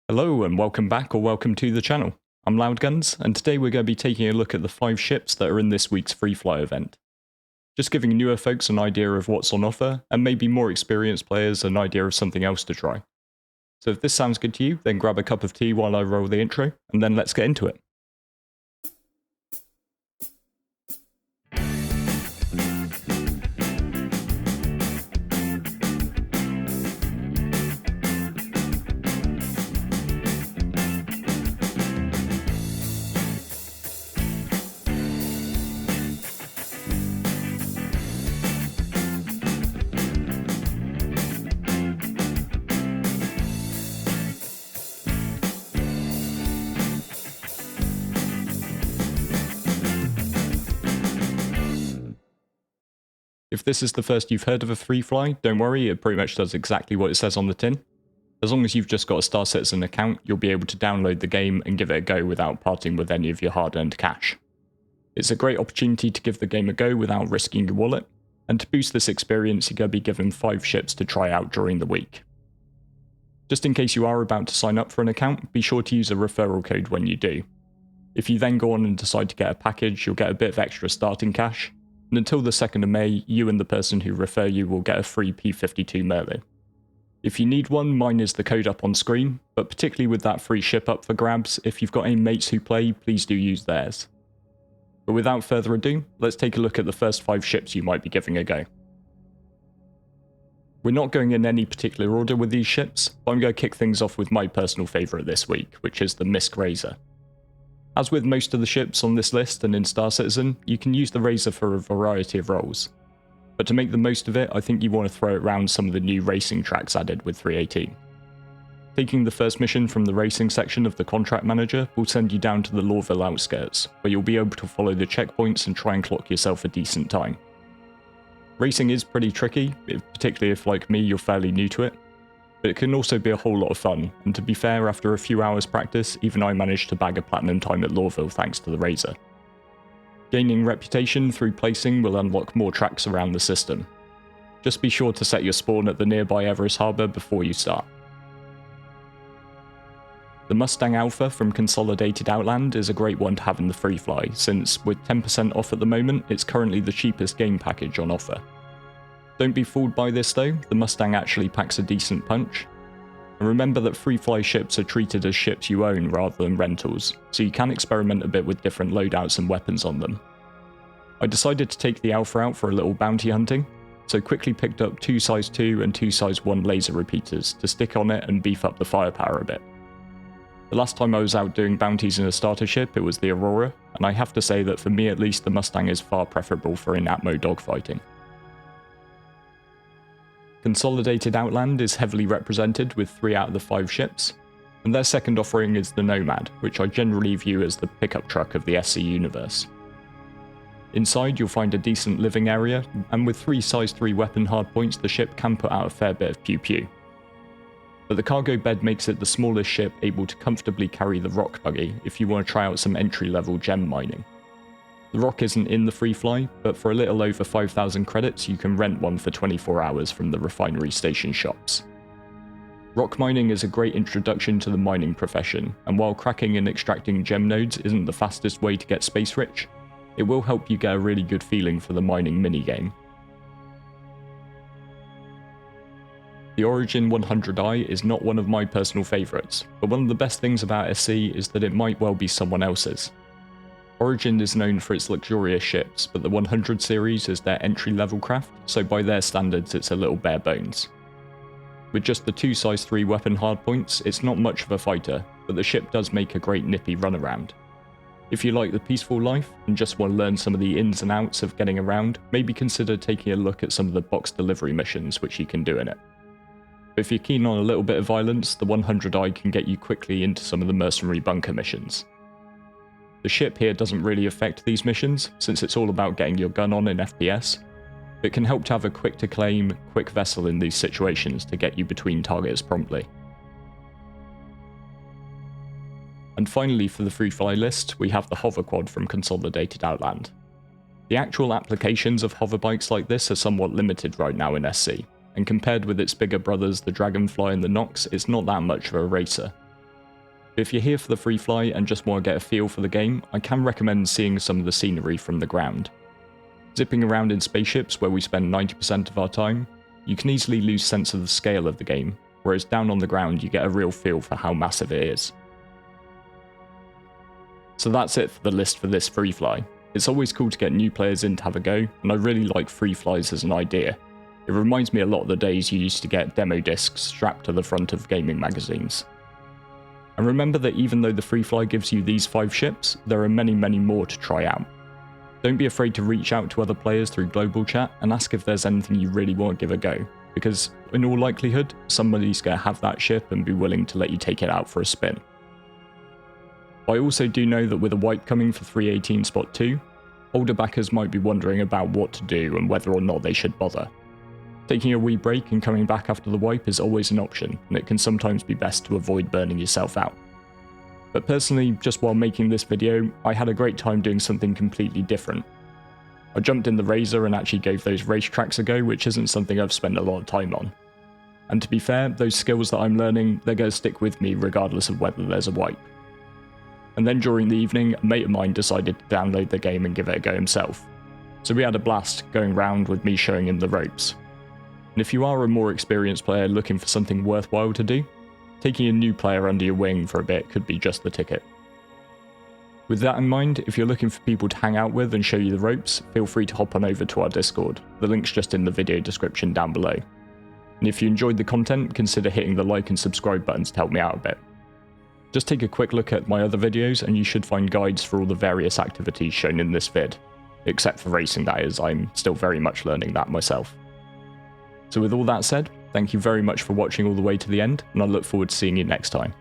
Hello and welcome back or welcome to the channel. I'm Loudguns and today we're going to be taking a look at the 5 ships that are in this week's free fly event. Just giving newer folks an idea of what's on offer and maybe more experienced players an idea of something else to try. So if this sounds good to you, then grab a cup of tea while I roll the intro and then let's get into it. If this is the first you've heard of a free fly, don't worry, it pretty much does exactly what it says on the tin. As long as you've just got a Star Citizen account, you'll be able to download the game and give it a go without parting with any of your hard-earned cash. It's a great opportunity to give the game a go without risking your wallet, and to boost this experience you're going to be given 5 ships to try out during the week. Just in case you are about to sign up for an account, be sure to use a referral code when you do. If you then go on and decide to get a package, you'll get a bit of extra starting cash, and until the 2nd of May, you and the person who refer you will get a free P52 Merlin. If you need one, mine is the code up on screen, but particularly with that free ship up for grabs, if you've got any mates who play, please do use theirs. But without further ado, let's take a look at the first 5 ships you might be giving a go. We're not going in any particular order with these ships, but I'm going to kick things off with my personal favourite this week, which is the MISC Razor. As with most of the ships on this list and in Star Citizen, you can use the Razor for a variety of roles. But to make the most of it, I think you want to throw it around some of the new racing tracks added with 318. Taking the first mission from the racing section of the contract manager will send you down to the Lorville outskirts, where you'll be able to follow the checkpoints and try and clock yourself a decent time. Racing is pretty tricky, particularly if like me you're fairly new to it, but it can also be a whole lot of fun, and to be fair, after a few hours practice, even I managed to bag a platinum time at Lorville thanks to the Razor. Gaining reputation through placing will unlock more tracks around the system. Just be sure to set your spawn at the nearby Everest Harbour before you start. The Mustang Alpha from Consolidated Outland is a great one to have in the free fly, since with 10% off at the moment, it's currently the cheapest game package on offer. Don't be fooled by this though, the Mustang actually packs a decent punch. And remember that free fly ships are treated as ships you own rather than rentals, so you can experiment a bit with different loadouts and weapons on them. I decided to take the Alpha out for a little bounty hunting, so quickly picked up 2 size 2 and 2 size 1 laser repeaters to stick on it and beef up the firepower a bit. The last time I was out doing bounties in a starter ship, it was the Aurora, and I have to say that for me at least the Mustang is far preferable for in-atmo dogfighting. Consolidated Outland is heavily represented with 3 out of the 5 ships, and their second offering is the Nomad, which I generally view as the pickup truck of the SC universe. Inside you'll find a decent living area, and with 3 size 3 weapon hardpoints the ship can put out a fair bit of pew pew. But the cargo bed makes it the smallest ship able to comfortably carry the rock buggy if you want to try out some entry level gem mining. The rock isn't in the free fly, but for a little over 5,000 credits you can rent one for 24 hours from the refinery station shops. Rock mining is a great introduction to the mining profession, and while cracking and extracting gem nodes isn't the fastest way to get space rich, it will help you get a really good feeling for the mining minigame. The Origin 100i is not one of my personal favourites, but one of the best things about SC is that it might well be someone else's. Origin is known for its luxurious ships, but the 100 series is their entry-level craft, so by their standards it's a little bare bones. With just the 2 size 3 weapon hardpoints, it's not much of a fighter, but the ship does make a great nippy runaround. If you like the peaceful life, and just want to learn some of the ins and outs of getting around, maybe consider taking a look at some of the box delivery missions which you can do in it. But if you're keen on a little bit of violence, the 100i can get you quickly into some of the mercenary bunker missions. The ship here doesn't really affect these missions, since it's all about getting your gun on in FPS, but it can help to have a quick to claim, quick vessel in these situations to get you between targets promptly. And finally for the free fly list, we have the Hoverquad from Consolidated Outland. The actual applications of hoverbikes like this are somewhat limited right now in SC, and compared with its bigger brothers the Dragonfly and the Nox, it's not that much of a racer. If you're here for the free fly and just want to get a feel for the game, I can recommend seeing some of the scenery from the ground. Zipping around in spaceships where we spend 90% of our time, you can easily lose sense of the scale of the game, whereas down on the ground you get a real feel for how massive it is. So that's it for the list for this free fly. It's always cool to get new players in to have a go, and I really like free flies as an idea. It reminds me a lot of the days you used to get demo discs strapped to the front of gaming magazines. And remember that even though the free fly gives you these 5 ships, there are many more to try out. Don't be afraid to reach out to other players through global chat and ask if there's anything you really want to give a go, because in all likelihood, somebody's going to have that ship and be willing to let you take it out for a spin. I also do know that with a wipe coming for 318 Spot 2, older backers might be wondering about what to do and whether or not they should bother. Taking a wee break and coming back after the wipe is always an option, and it can sometimes be best to avoid burning yourself out. But personally, just while making this video, I had a great time doing something completely different. I jumped in the Razor and actually gave those racetracks a go, which isn't something I've spent a lot of time on. And to be fair, those skills that I'm learning, they're going to stick with me regardless of whether there's a wipe. And then during the evening, a mate of mine decided to download the game and give it a go himself. So we had a blast going round with me showing him the ropes. And if you are a more experienced player looking for something worthwhile to do, taking a new player under your wing for a bit could be just the ticket. With that in mind, if you're looking for people to hang out with and show you the ropes, feel free to hop on over to our Discord. The link's just in the video description down below. And if you enjoyed the content, consider hitting the like and subscribe buttons to help me out a bit. Just take a quick look at my other videos and you should find guides for all the various activities shown in this vid. Except for racing, that is, I'm still very much learning that myself. So with all that said, thank you very much for watching all the way to the end, and I look forward to seeing you next time.